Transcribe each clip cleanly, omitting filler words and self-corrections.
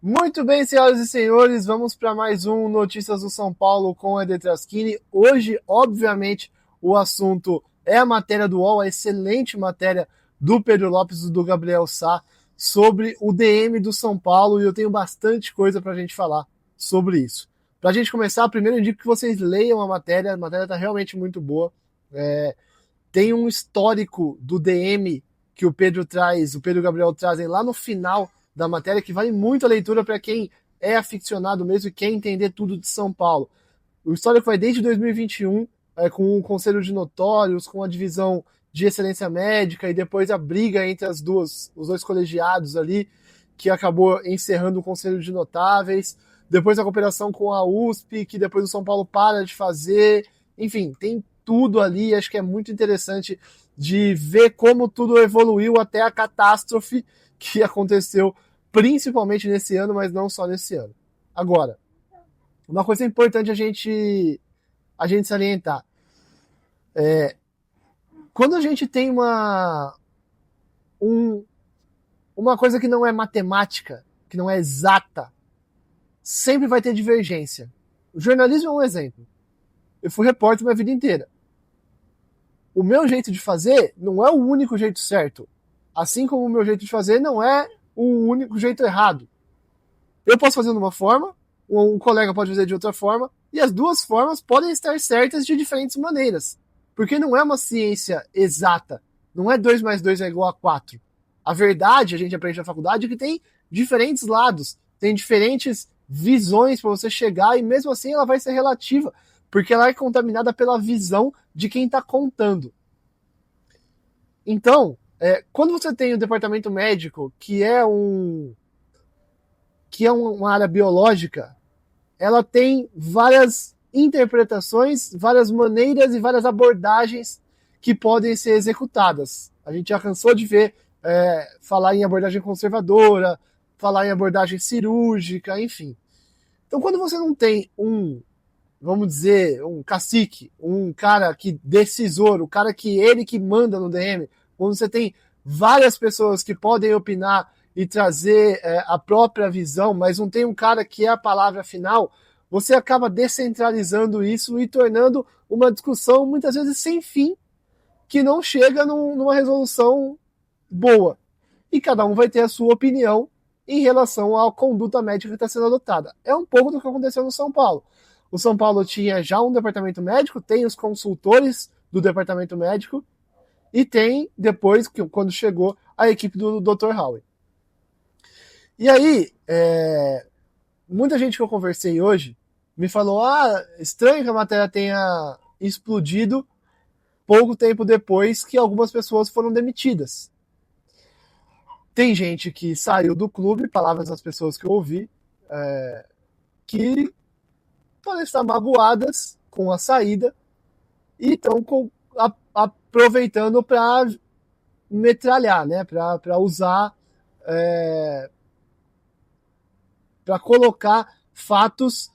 Muito bem, senhoras e senhores, vamos para mais um Notícias do São Paulo com o Eder Traschini. Hoje, obviamente, o assunto é a matéria do UOL, a excelente matéria do Pedro Lopes e do Gabriel Sá sobre o DM do São Paulo, e eu tenho bastante coisa para a gente falar sobre isso. Para a gente começar, primeiro eu indico que vocês leiam a matéria está realmente muito boa. Tem um histórico do DM que o Pedro e o Gabriel trazem lá no final da matéria, que vale muito a leitura para quem é aficionado mesmo e quer entender tudo de São Paulo. O histórico vai desde 2021, com o Conselho de Notórios, com a divisão de excelência médica e depois a briga entre os dois colegiados ali, que acabou encerrando o Conselho de Notáveis, depois a cooperação com a USP, que depois o São Paulo para de fazer, enfim, tem tudo ali, acho que é muito interessante de ver como tudo evoluiu até a catástrofe que aconteceu principalmente nesse ano, mas não só nesse ano. Agora, uma coisa importante a gente salientar. Quando a gente tem uma coisa que não é matemática, que não é exata, sempre vai ter divergência. O jornalismo é um exemplo. Eu fui repórter minha vida inteira. O meu jeito de fazer não é o único jeito certo. Assim como o meu jeito de fazer não é o único jeito errado. Eu posso fazer de uma forma, um colega pode fazer de outra forma, e as duas formas podem estar certas de diferentes maneiras. Porque não é uma ciência exata. Não é 2 mais 2 é igual a 4. A verdade, a gente aprende na faculdade, é que tem diferentes lados, tem diferentes visões para você chegar, e mesmo assim ela vai ser relativa, porque ela é contaminada pela visão de quem está contando. Então, quando você tem o departamento médico, que é uma área biológica, ela tem várias interpretações, várias maneiras e várias abordagens que podem ser executadas. A gente já cansou de ver falar em abordagem conservadora, falar em abordagem cirúrgica, enfim. Então, quando você não tem vamos dizer, um cacique, um cara que decisor, o cara que manda no DM, quando você tem várias pessoas que podem opinar e trazer a própria visão, mas não tem um cara que é a palavra final, você acaba descentralizando isso e tornando uma discussão muitas vezes sem fim, que não chega numa resolução boa. E cada um vai ter a sua opinião em relação à conduta médica que está sendo adotada. É um pouco do que aconteceu no São Paulo. O São Paulo tinha já um departamento médico, tem os consultores do departamento médico, e tem depois, quando chegou, a equipe do Dr. Howie. E aí, muita gente que eu conversei hoje me falou, estranho que a matéria tenha explodido pouco tempo depois que algumas pessoas foram demitidas. Tem gente que saiu do clube, palavras das pessoas que eu ouvi, que podem estar magoadas com a saída e estão aproveitando para metralhar, né? Para usar, para colocar fatos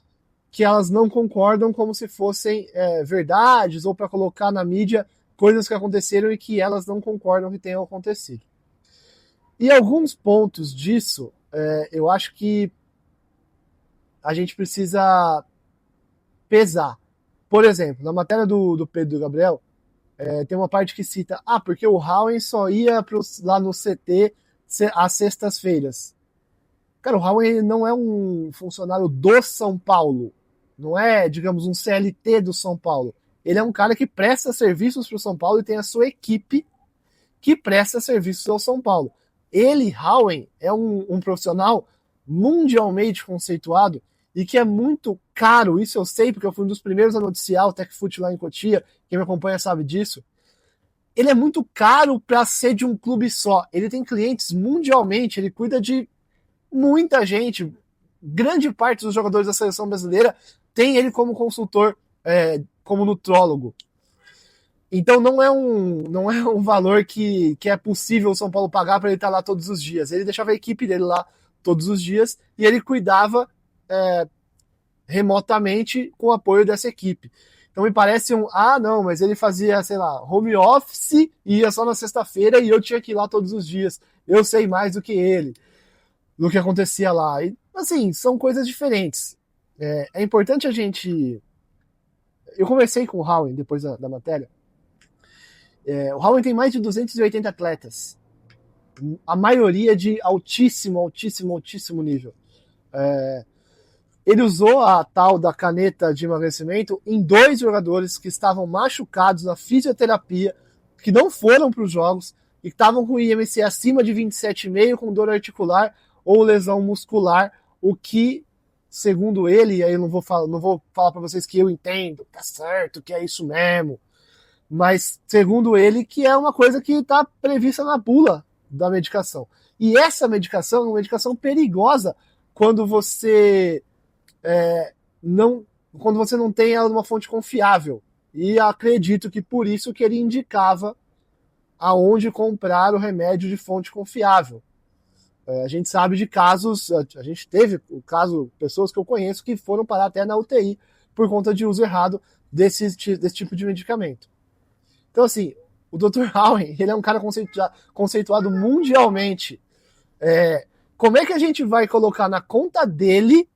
que elas não concordam como se fossem verdades, ou para colocar na mídia coisas que aconteceram e que elas não concordam que tenham acontecido. E alguns pontos disso, eu acho que a gente precisa pesar. Por exemplo, na matéria do Pedro e do Gabriel, tem uma parte que cita, porque o Howen só ia lá no CT às sextas-feiras. Cara, o Howen não é um funcionário do São Paulo, não é, digamos, um CLT do São Paulo. Ele é um cara que presta serviços para o São Paulo e tem a sua equipe que presta serviços ao São Paulo. Ele, Howen, é um profissional mundialmente conceituado e que é muito caro, isso eu sei, porque eu fui um dos primeiros a noticiar o TechFoot lá em Cotia, quem me acompanha sabe disso. Ele é muito caro para ser de um clube só. Ele tem clientes mundialmente, ele cuida de muita gente. Grande parte dos jogadores da seleção brasileira tem ele como consultor, como nutrólogo. Então não é um valor que é possível o São Paulo pagar para ele estar lá todos os dias. Ele deixava a equipe dele lá todos os dias e ele cuidava remotamente com o apoio dessa equipe. Então me parece não, mas ele fazia, sei lá, home office e ia só na sexta-feira e eu tinha que ir lá todos os dias. Eu sei mais do que ele, do que acontecia lá. E Assim, são coisas diferentes. É importante a gente... Eu conversei com o Howen depois da matéria. O Howen tem mais de 280 atletas. A maioria de altíssimo nível. Ele usou a tal da caneta de emagrecimento em 2 jogadores que estavam machucados na fisioterapia, que não foram para os jogos e que estavam com IMC acima de 27,5 com dor articular ou lesão muscular, o que, segundo ele, e aí eu não vou falar para vocês que eu entendo, tá certo, que é isso mesmo, mas segundo ele, que é uma coisa que está prevista na bula da medicação. E essa medicação é uma medicação perigosa quando você não tem ela numa fonte confiável. E acredito que por isso que ele indicava aonde comprar o remédio de fonte confiável. A gente sabe de casos, a gente teve o caso, pessoas que eu conheço que foram parar até na UTI por conta de uso errado desse tipo de medicamento. Então, assim, o Dr. Howen, ele é um cara conceituado mundialmente. Como é que a gente vai colocar na conta dele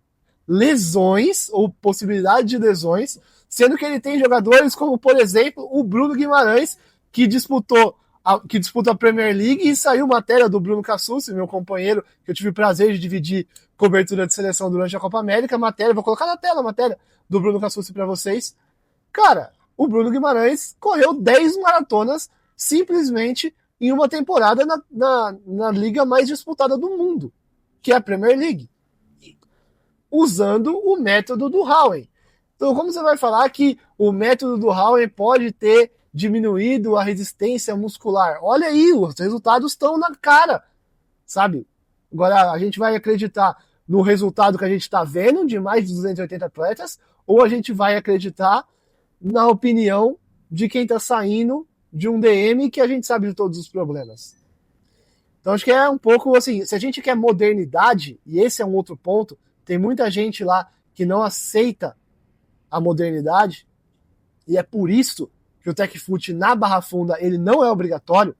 lesões ou possibilidade de lesões, sendo que ele tem jogadores como, por exemplo, o Bruno Guimarães, que disputou a Premier League e saiu matéria do Bruno Cassucci, meu companheiro, que eu tive o prazer de dividir cobertura de seleção durante a Copa América, vou colocar na tela a matéria do Bruno Cassucci para vocês. Cara, o Bruno Guimarães correu 10 maratonas simplesmente em uma temporada na liga mais disputada do mundo, que é a Premier League, usando o método do Howen. Então, como você vai falar que o método do Howen pode ter diminuído a resistência muscular? Olha aí, os resultados estão na cara, sabe? Agora, a gente vai acreditar no resultado que a gente está vendo de mais de 280 atletas, ou a gente vai acreditar na opinião de quem está saindo de um DM que a gente sabe de todos os problemas? Então, acho que é um pouco assim, se a gente quer modernidade, e esse é um outro ponto, tem muita gente lá que não aceita a modernidade, e é por isso que o TechFoot na Barra Funda ele não é obrigatório,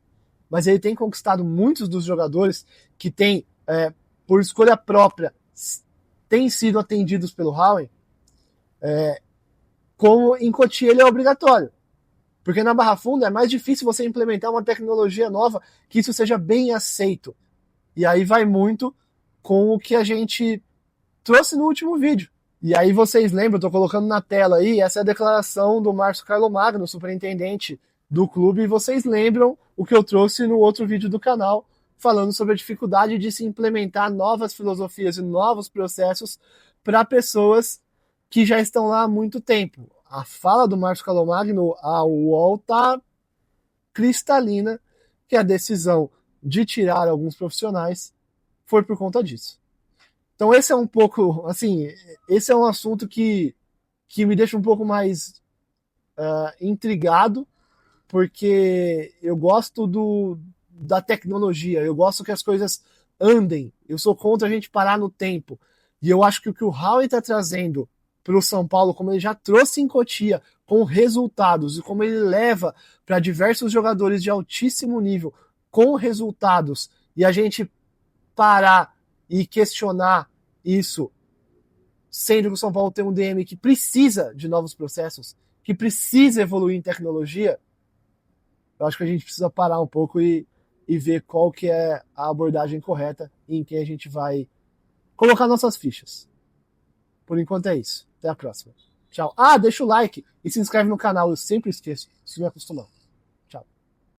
mas ele tem conquistado muitos dos jogadores que têm, por escolha própria, têm sido atendidos pelo Howen, como em Cotia ele é obrigatório. Porque na Barra Funda é mais difícil você implementar uma tecnologia nova que isso seja bem aceito. E aí vai muito com o que a gente trouxe no último vídeo. E aí vocês lembram, eu tô colocando na tela aí, essa é a declaração do Márcio Carlomagno, superintendente do clube, e vocês lembram o que eu trouxe no outro vídeo do canal, falando sobre a dificuldade de se implementar novas filosofias e novos processos para pessoas que já estão lá há muito tempo. A fala do Márcio Carlomagno, a UOL tá cristalina que a decisão de tirar alguns profissionais foi por conta disso. Então esse é um pouco, assim, esse é um assunto que me deixa um pouco mais intrigado, porque eu gosto da tecnologia, eu gosto que as coisas andem, eu sou contra a gente parar no tempo, e eu acho que o que o Howen está trazendo para o São Paulo, como ele já trouxe em Cotia, com resultados, e como ele leva para diversos jogadores de altíssimo nível, com resultados, e a gente parar e questionar isso, sendo que o São Paulo tem um DM que precisa de novos processos, que precisa evoluir em tecnologia, eu acho que a gente precisa parar um pouco e ver qual que é a abordagem correta em que a gente vai colocar nossas fichas. Por enquanto é isso. Até a próxima. Tchau. Deixa o like e se inscreve no canal. Eu sempre esqueço. Isso me acostumar.